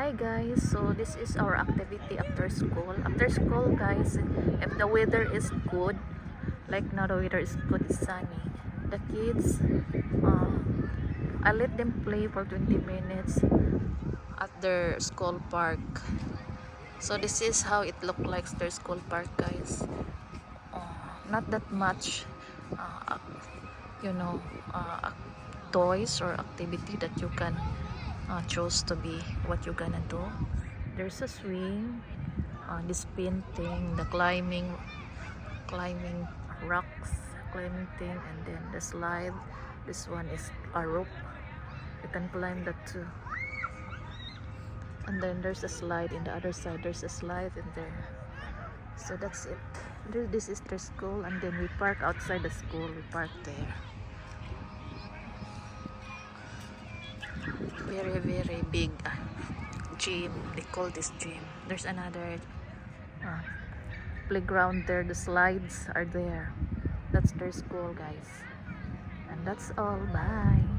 Hi guys, so this is our activity after school. After school guys, if the weather is good, like now the weather is good, it's sunny, the kids, uh, I let them play for 20 minutes at their school park. So this is how it look like their school park guys. Not that much uh, you know uh, toys or activity that you can choose to be what you're gonna do. There's a swing, the spin thing, the climbing rocks, climbing thing, and then the slide. This one is a rope, you can climb that too. And then there's a slide in the other side, there's a slide in there. So that's it. This is their school, and then we park outside the school, we park there. Very big gym, they call this gym. There's another playground there, the slides are there. That's their school guys, and that's all. Bye.